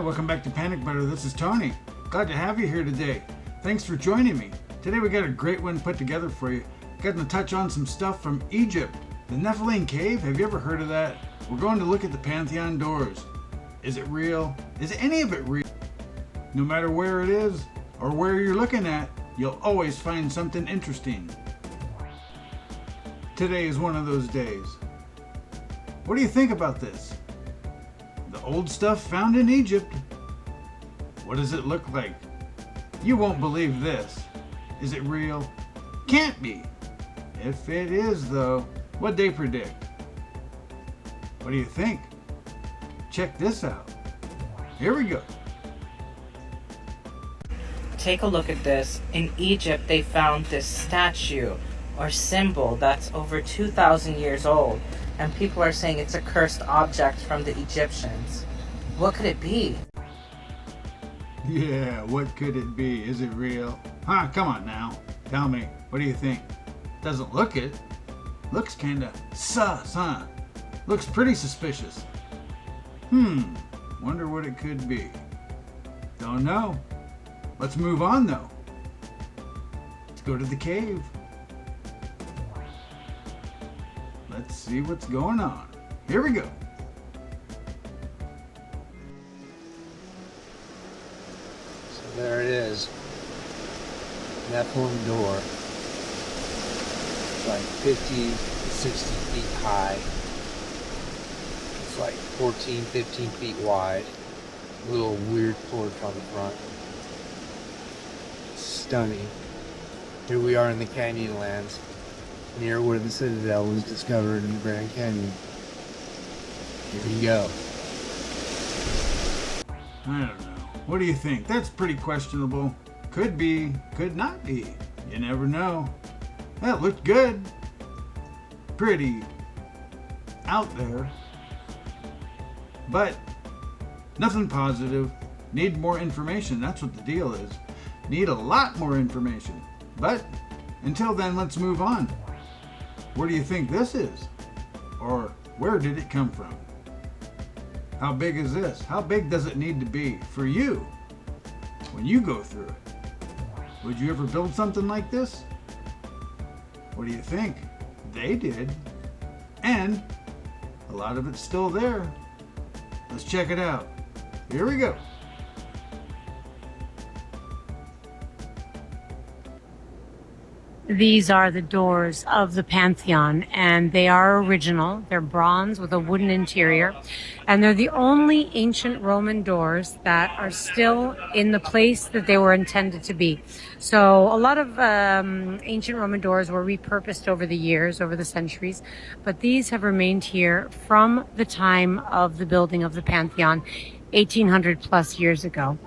welcome back to Panic Butter. This is Tony. Glad to have you here today. Thanks for joining me. Today we got a great one put together for you. Getting to touch on some stuff from Egypt. The Nephilim cave, have you ever heard of that? We're going to look at the Pantheon doors. Is it real? Is any of it real? No matter where it is or where you're looking at, you'll always find something interesting. Today is one of those days. What do you think about this? The old stuff found in Egypt. What does it look like? You won't believe this. Is it real? Can't be. If it is though, what'd they predict? What do you think? Check this out. Here we go. Take a look at this. In Egypt, they found this statue or symbol that's over 2,000 years old, and people are saying it's a cursed object from the Egyptians. What could it be? Yeah, what could it be? Is it real? Huh, come on now. Tell me, what do you think? Doesn't look it. Looks kinda sus, huh? Looks pretty suspicious. Wonder what it could be. Don't know. Let's move on though. Let's go to the cave. Let's see what's going on. Here we go. So there it is. Nephilim door. It's like 50 to 60 feet high. It's like 14, 15 feet wide. A little weird porch on the front. Stunning. Here we are in the Canyonlands, near where the Citadel was discovered in the Grand Canyon. Here we go. I don't know. What do you think? That's pretty questionable. Could be, could not be. You never know. That looked good. Pretty out there. But nothing positive. Need more information. That's what the deal is. Need a lot more information. But until then, let's move on. Where do you think this is? Or where did it come from? How big is this? How big does it need to be for you when you go through it? Would you ever build something like this? What do you think? They did. And a lot of it's still there. Let's check it out. Here we go. These are the doors of the Pantheon, and they are original. They're bronze with a wooden interior, and they're the only ancient Roman doors that are still in the place that they were intended to be. So a lot of ancient Roman doors were repurposed over the years, over the centuries, but these have remained here from the time of the building of the Pantheon, 1800 plus years ago.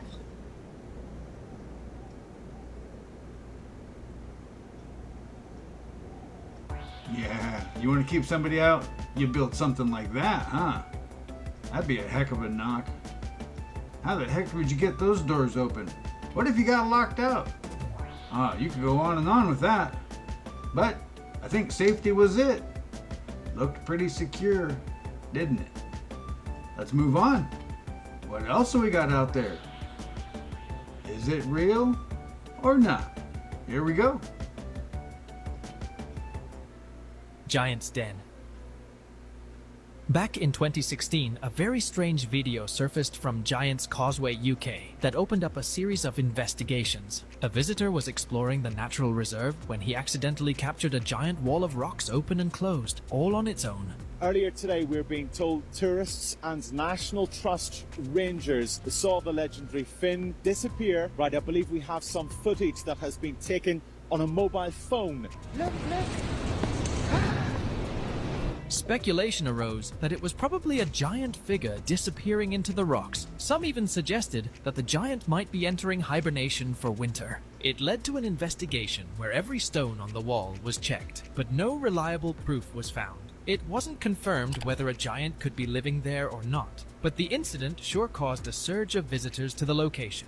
Yeah, you want to keep somebody out? You build something like that, huh? That'd be a heck of a knock. How the heck would you get those doors open? What if you got locked out? You could go on and on with that. But I think safety was it. Looked pretty secure, didn't it? Let's move on. What else have we got out there? Is it real or not? Here we go. Giant's Den. Back in 2016, a very strange video surfaced from Giant's Causeway, UK, that opened up a series of investigations. A visitor was exploring the natural reserve when he accidentally captured a giant wall of rocks open and closed, all on its own. Earlier today, we're being told tourists and National Trust rangers saw the legendary fin disappear. Right, I believe we have some footage that has been taken on a mobile phone. Look. Speculation arose that it was probably a giant figure disappearing into the rocks. Some even suggested that the giant might be entering hibernation for winter. It led to an investigation where every stone on the wall was checked, but no reliable proof was found. It wasn't confirmed whether a giant could be living there or not, but the incident sure caused a surge of visitors to the location.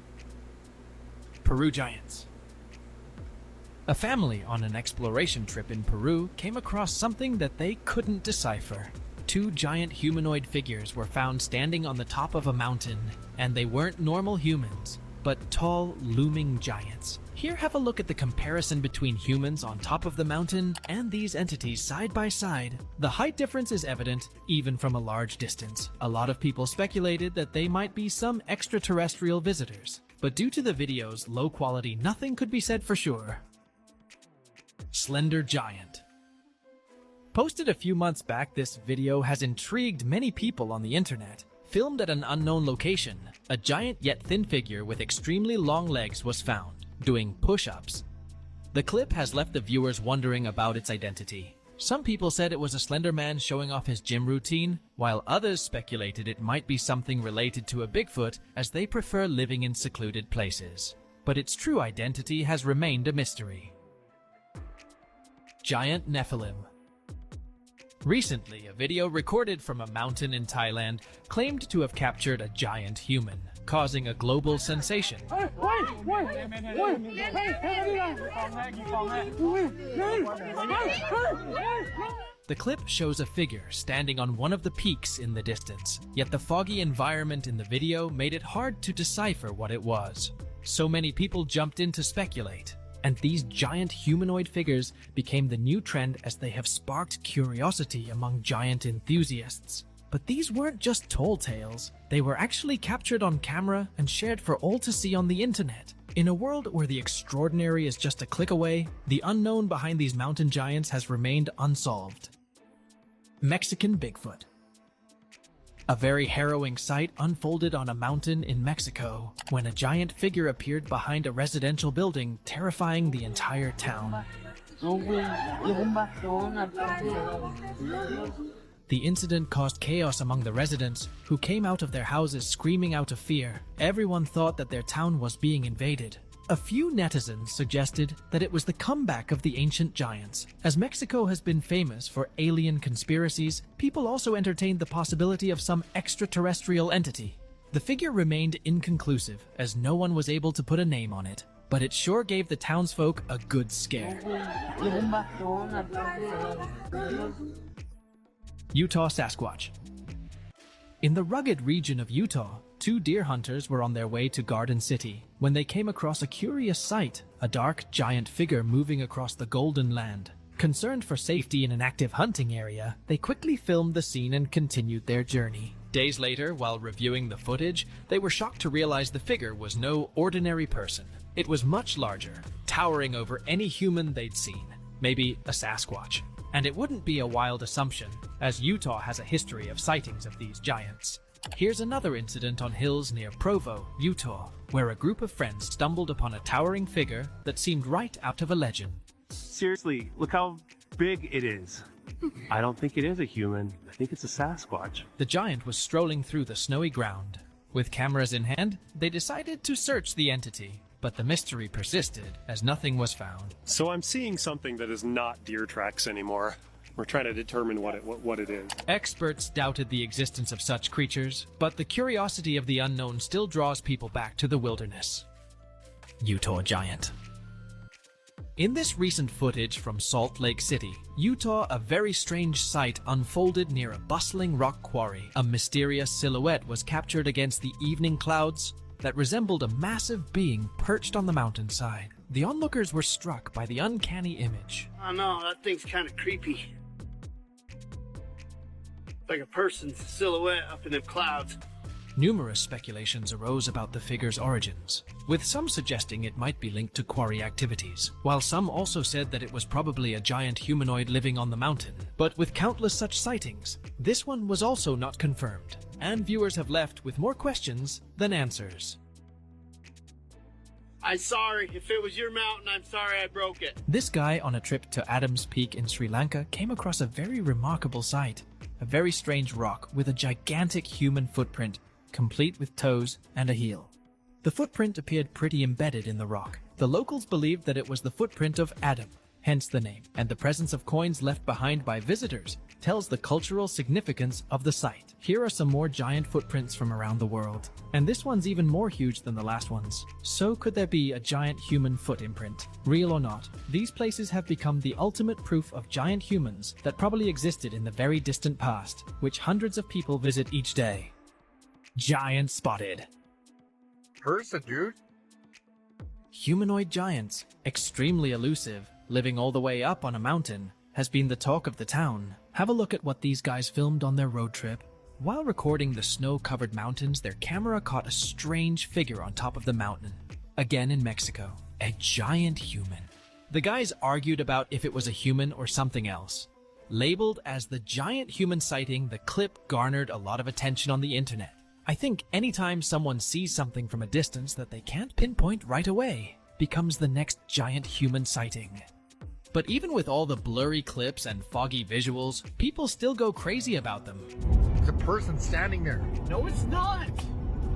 Peru Giants. A family on an exploration trip in Peru came across something that they couldn't decipher. 2 giant humanoid figures were found standing on the top of a mountain, and they weren't normal humans, but tall, looming giants. Here, have a look at the comparison between humans on top of the mountain and these entities side by side. The height difference is evident, even from a large distance. A lot of people speculated that they might be some extraterrestrial visitors, but due to the video's low quality, nothing could be said for sure. Slender Giant. Posted a few months back, this video has intrigued many people on the internet. Filmed at an unknown location, a giant yet thin figure with extremely long legs was found, doing push-ups. The clip has left the viewers wondering about its identity. Some people said it was a slender man showing off his gym routine, while others speculated it might be something related to a Bigfoot, as they prefer living in secluded places. But its true identity has remained a mystery. Giant Nephilim. Recently, a video recorded from a mountain in Thailand claimed to have captured a giant human, causing a global sensation. The clip shows a figure standing on one of the peaks in the distance, yet the foggy environment in the video made it hard to decipher what it was. So many people jumped in to speculate, and these giant humanoid figures became the new trend as they have sparked curiosity among giant enthusiasts. But these weren't just tall tales, they were actually captured on camera and shared for all to see on the internet. In a world where the extraordinary is just a click away, the unknown behind these mountain giants has remained unsolved. Mexican Bigfoot. A very harrowing sight unfolded on a mountain in Mexico when a giant figure appeared behind a residential building, terrifying the entire town. The incident caused chaos among the residents, who came out of their houses screaming out of fear. Everyone thought that their town was being invaded. A few netizens suggested that it was the comeback of the ancient giants. As Mexico has been famous for alien conspiracies, people also entertained the possibility of some extraterrestrial entity. The figure remained inconclusive, as no one was able to put a name on it, but it sure gave the townsfolk a good scare. Utah Sasquatch. In the rugged region of Utah, 2 deer hunters were on their way to Garden City when they came across a curious sight, a dark, giant figure moving across the Golden Land. Concerned for safety in an active hunting area, they quickly filmed the scene and continued their journey. Days later, while reviewing the footage, they were shocked to realize the figure was no ordinary person. It was much larger, towering over any human they'd seen, maybe a Sasquatch. And it wouldn't be a wild assumption, as Utah has a history of sightings of these giants. Here's another incident on hills near Provo, Utah, where a group of friends stumbled upon a towering figure that seemed right out of a legend. Seriously, look how big it is. I don't think it is a human. I think it's a Sasquatch. The giant was strolling through the snowy ground. With cameras in hand, they decided to search the entity, but the mystery persisted as nothing was found. So I'm seeing something that is not deer tracks anymore. We're trying to determine what it is. Experts doubted the existence of such creatures, but the curiosity of the unknown still draws people back to the wilderness. Utah Giant. In this recent footage from Salt Lake City, Utah, a very strange sight unfolded near a bustling rock quarry. A mysterious silhouette was captured against the evening clouds that resembled a massive being perched on the mountainside. The onlookers were struck by the uncanny image. I know, that thing's kind of creepy. Like a person's silhouette up in the clouds. Numerous speculations arose about the figure's origins, with some suggesting it might be linked to quarry activities, while some also said that it was probably a giant humanoid living on the mountain. But with countless such sightings, this one was also not confirmed, and viewers have left with more questions than answers. I'm sorry, if it was your mountain, I'm sorry I broke it. This guy on a trip to Adam's Peak in Sri Lanka came across a very remarkable sight. A very strange rock with a gigantic human footprint, complete with toes and a heel. The footprint appeared pretty embedded in the rock. The locals believed that it was the footprint of Adam, hence the name, and the presence of coins left behind by visitors tells the cultural significance of the site. Here are some more giant footprints from around the world, and this one's even more huge than the last ones. So could there be a giant human foot imprint? Real or not, these places have become the ultimate proof of giant humans that probably existed in the very distant past, which hundreds of people visit each day. Giant spotted. Person, dude. Humanoid giants, extremely elusive, living all the way up on a mountain, has been the talk of the town. Have a look at what these guys filmed on their road trip. While recording the snow-covered mountains, their camera caught a strange figure on top of the mountain. Again in Mexico, a giant human. The guys argued about if it was a human or something else. Labeled as the giant human sighting, the clip garnered a lot of attention on the internet. I think anytime someone sees something from a distance that they can't pinpoint right away, becomes the next giant human sighting. But even with all the blurry clips and foggy visuals, people still go crazy about them. There's a person standing there. No, it's not.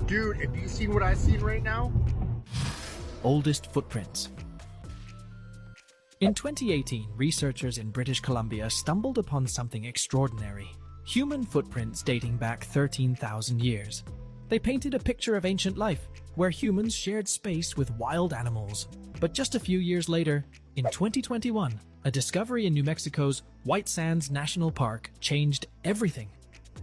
Dude, have you seen what I seen right now? Oldest footprints. In 2018, researchers in British Columbia stumbled upon something extraordinary. Human footprints dating back 13,000 years. They painted a picture of ancient life, where humans shared space with wild animals. But just a few years later, in 2021, a discovery in New Mexico's White Sands National Park changed everything.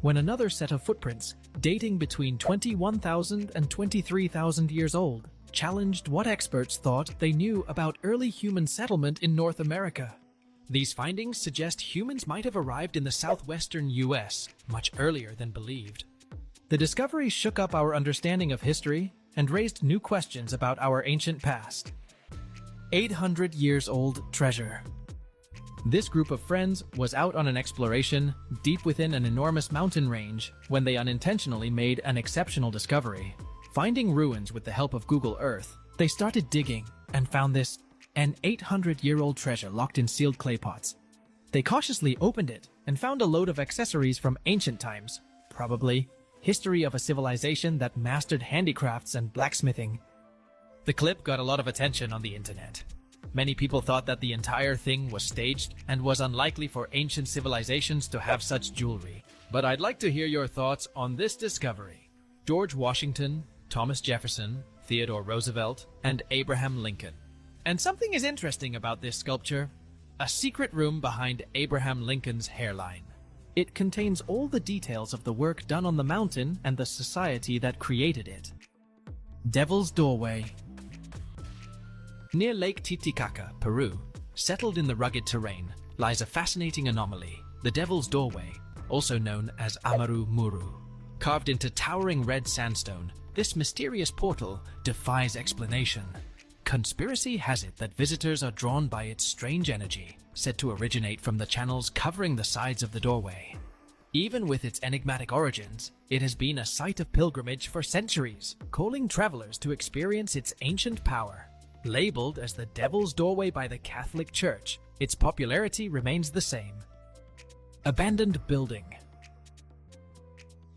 When another set of footprints, dating between 21,000 and 23,000 years old, challenged what experts thought they knew about early human settlement in North America. These findings suggest humans might have arrived in the southwestern US much earlier than believed. The discovery shook up our understanding of history and raised new questions about our ancient past. 800 years old treasure. This group of friends was out on an exploration deep within an enormous mountain range when they unintentionally made an exceptional discovery. Finding ruins with the help of Google Earth, they started digging and found an 800-year-old treasure locked in sealed clay pots. They cautiously opened it and found a load of accessories from ancient times, probably history of a civilization that mastered handicrafts and blacksmithing. The clip got a lot of attention on the internet. Many people thought that the entire thing was staged and was unlikely for ancient civilizations to have such jewelry. But I'd like to hear your thoughts on this discovery. George Washington, Thomas Jefferson, Theodore Roosevelt, and Abraham Lincoln. And something is interesting about this sculpture. A secret room behind Abraham Lincoln's hairline. It contains all the details of the work done on the mountain and the society that created it. Devil's Doorway. Near Lake Titicaca, Peru, settled in the rugged terrain, lies a fascinating anomaly, the Devil's Doorway, also known as Amaru Muru. Carved into towering red sandstone, this mysterious portal defies explanation. Conspiracy has it that visitors are drawn by its strange energy, said to originate from the channels covering the sides of the doorway. Even with its enigmatic origins, it has been a site of pilgrimage for centuries, calling travelers to experience its ancient power. Labeled as the Devil's Doorway by the Catholic Church, its popularity remains the same. Abandoned building.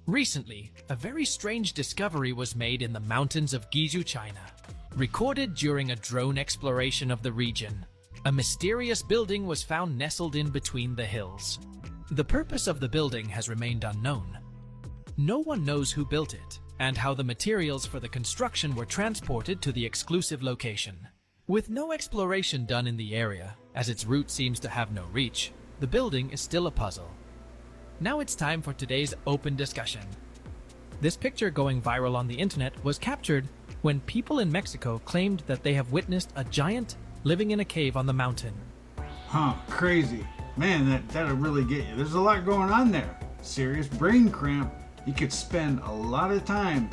Recently, a very strange discovery was made in the mountains of Guizhou, China. Recorded during a drone exploration of the region, a mysterious building was found nestled in between the hills. The purpose of the building has remained unknown. No one knows who built it, and how the materials for the construction were transported to the exclusive location. With no exploration done in the area, as its route seems to have no reach, the building is still a puzzle. Now it's time for today's open discussion. This picture going viral on the internet was captured when people in Mexico claimed that they have witnessed a giant living in a cave on the mountain. Huh, crazy. Man, that'll really get you. There's a lot going on there. Serious brain cramp. You could spend a lot of time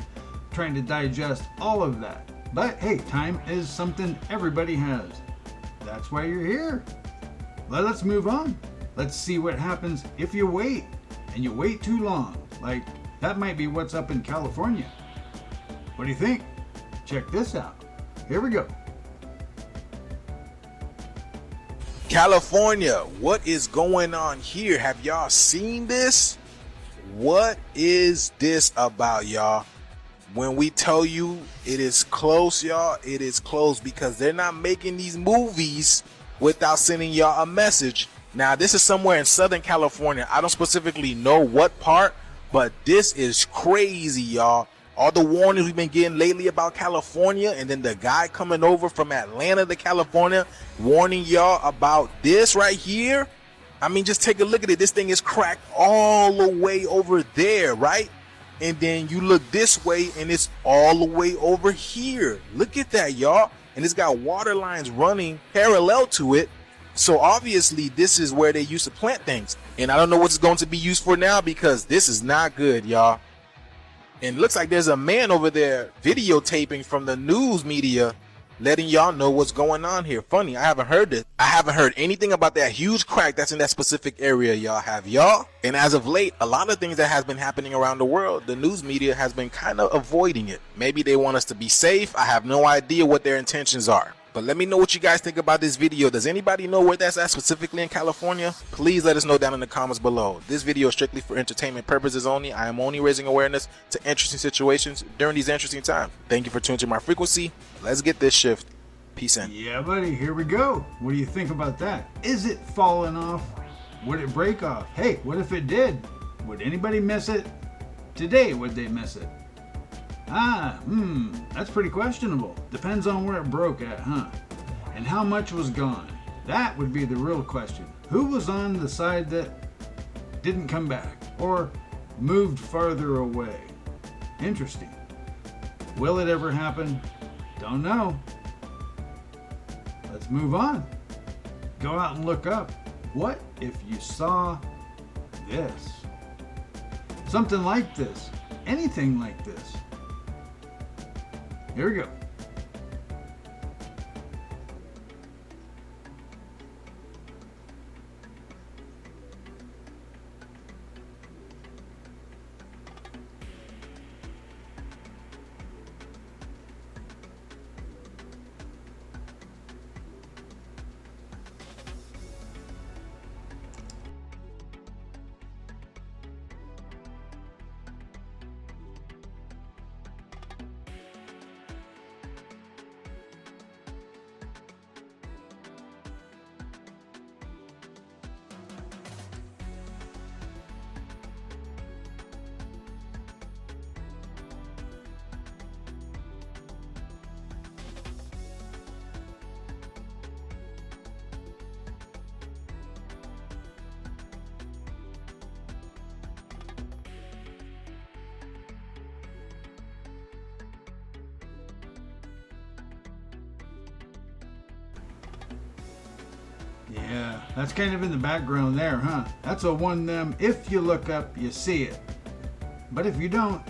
trying to digest all of that. But hey, time is something everybody has. That's why you're here. Well, let's move on. Let's see what happens if you wait. And you wait too long. Like, that might be what's up in California. What do you think? Check this out. Here we go. California, what is going on here? Have y'all seen this? What is this about, y'all? When we tell you it is close, y'all, it is close, because they're not making these movies without sending y'all a message. Now, this is somewhere in Southern California. I don't specifically know what part, but this is crazy, y'all. All the warnings we've been getting lately about California, and then the guy coming over from Atlanta to California warning y'all about this right here. I mean, just take a look at it. This thing is cracked all the way over there, right? And then you look this way and it's all the way over here. Look at that, y'all. And it's got water lines running parallel to it. So obviously this is where they used to plant things. And I don't know what it's going to be used for now, because this is not good, y'all. And it looks like there's a man over there videotaping from the news media, letting y'all know what's going on here. Funny, I haven't heard this. I haven't heard anything about that huge crack that's in that specific area, y'all. Have y'all? And as of late, a lot of things that has been happening around the world, the news media has been kind of avoiding it. Maybe they want us to be safe. I have no idea what their intentions are. But let me know what you guys think about this video. Does anybody know where that's at specifically in California? Please let us know down in the comments below. This video is strictly for entertainment purposes only. I am only raising awareness to interesting situations during these interesting times. Thank you for tuning to my frequency. Let's get this shift. Peace in. Yeah, buddy, here we go. What do you think about that? Is it falling off? Would it break off? Hey, what if it did? Would anybody miss it? Today, would they miss it? That's pretty questionable. Depends on where it broke at, huh? And how much was gone? That would be the real question. Who was on the side that didn't come back or moved farther away? Interesting. Will it ever happen? Don't know. Let's move on. Go out and look up. What if you saw this? Something like this. Anything like this. Here we go. Yeah, that's kind of in the background there, huh? That's a one them, if you look up, you see it. But if you don't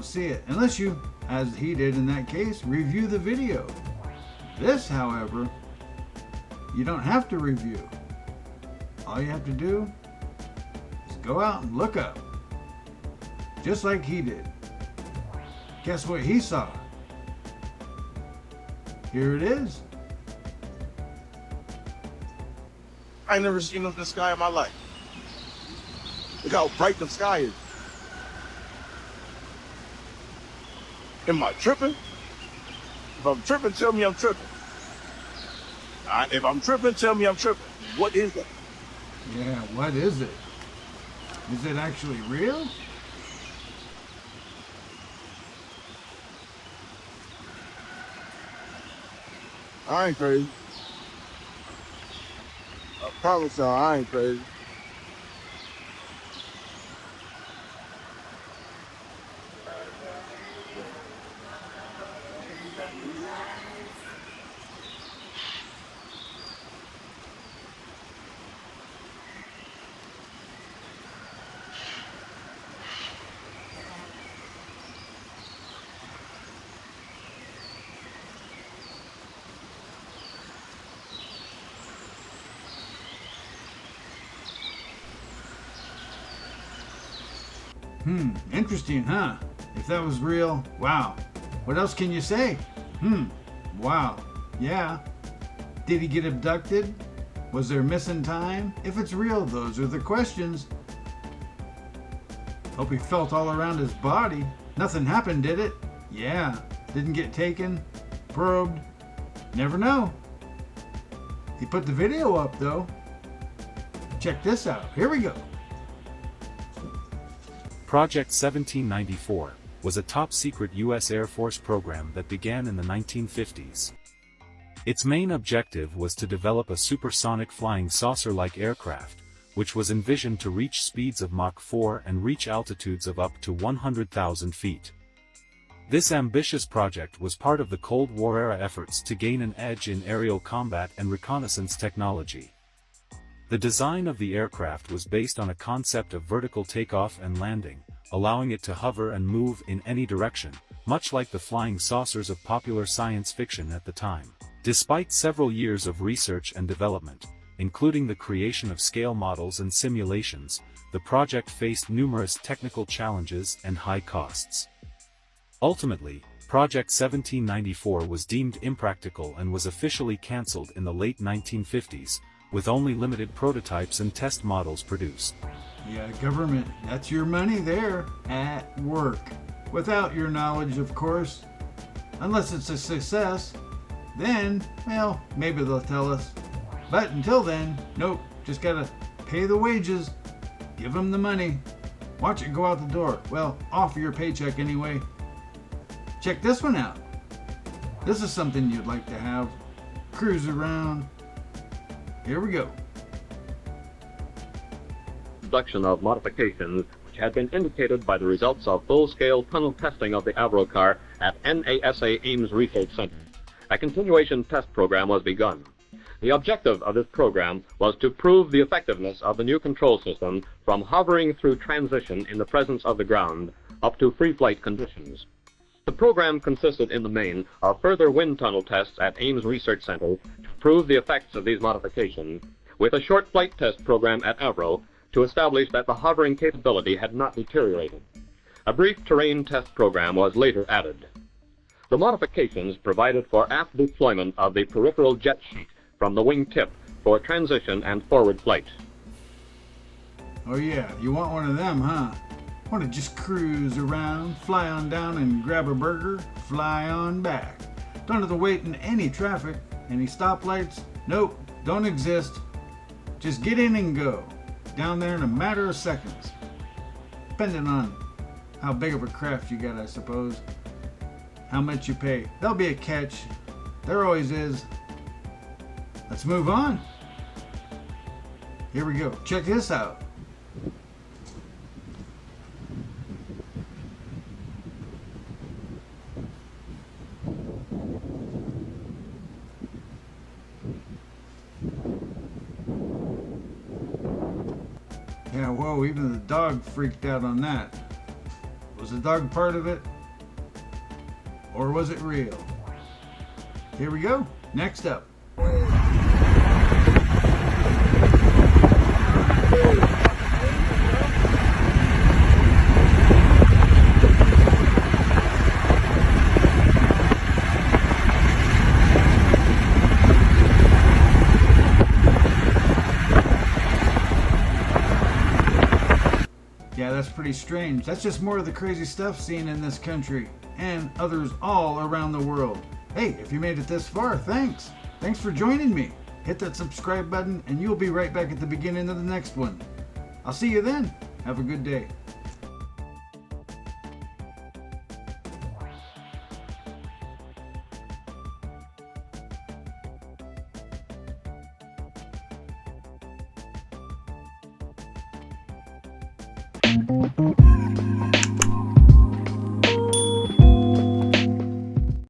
see it. Unless you, as he did in that case, review the video. This, however, you don't have to review. All you have to do is go out and look up. Just like he did. Guess what he saw? Here it is. I ain't never seen the sky in my life. Look how bright the sky is. Am I tripping? If I'm tripping, tell me I'm tripping. If I'm tripping, tell me I'm tripping. What is it? Yeah, what is it? Is it actually real? I ain't crazy. I promise y'all, I ain't crazy. Interesting, huh? If that was real, wow. What else can you say? Wow. Yeah. Did he get abducted? Was there missing time? If it's real, those are the questions. Hope he felt all around his body. Nothing happened, did it? Yeah. Didn't get taken? Probed? Never know. He put the video up though. Check this out. Here we go. Project 1794 was a top-secret U.S. Air Force program that began in the 1950s. Its main objective was to develop a supersonic flying saucer-like aircraft, which was envisioned to reach speeds of Mach 4 and reach altitudes of up to 100,000 feet. This ambitious project was part of the Cold War-era efforts to gain an edge in aerial combat and reconnaissance technology. The design of the aircraft was based on a concept of vertical takeoff and landing, allowing it to hover and move in any direction, much like the flying saucers of popular science fiction at the time. Despite several years of research and development, including the creation of scale models and simulations, the project faced numerous technical challenges and high costs. Ultimately, Project 1794 was deemed impractical and was officially cancelled in the late 1950s, with only limited prototypes and test models produced. Yeah, government, that's your money there, at work. Without your knowledge, of course. Unless it's a success, then, well, maybe they'll tell us. But until then, nope, just gotta pay the wages, give them the money, watch it go out the door. Well, off your paycheck anyway. Check this one out. This is something you'd like to have. Cruise around. Here we go. Production of modifications which had been indicated by the results of full-scale tunnel testing of the Avro car at NASA Ames Research Center. A continuation test program was begun. The objective of this program was to prove the effectiveness of the new control system from hovering through transition in the presence of the ground up to free flight conditions. The program consisted in the main of further wind tunnel tests at Ames Research Center to prove the effects of these modifications, with a short flight test program at Avro to establish that the hovering capability had not deteriorated. A brief terrain test program was later added. The modifications provided for aft deployment of the peripheral jet sheet from the wing tip for transition and forward flight. Oh yeah, you want one of them, huh? Want to just cruise around, fly on down and grab a burger, fly on back. Don't have to wait in any traffic, any stoplights. Nope, don't exist. Just get in and go. Down there in a matter of seconds. Depending on how big of a craft you got, I suppose. How much you pay. There'll be a catch. There always is. Let's move on. Here we go. Check this out. Yeah, whoa, even the dog freaked out on that. Was the dog part of it? Or was it real? Here we go. Next up. Yeah, that's pretty strange. That's just more of the crazy stuff seen in this country and others all around the world. Hey, if you made it this far, thanks. Thanks for joining me. Hit that subscribe button and you'll be right back at the beginning of the next one. I'll see you then. Have a good day. Thank you.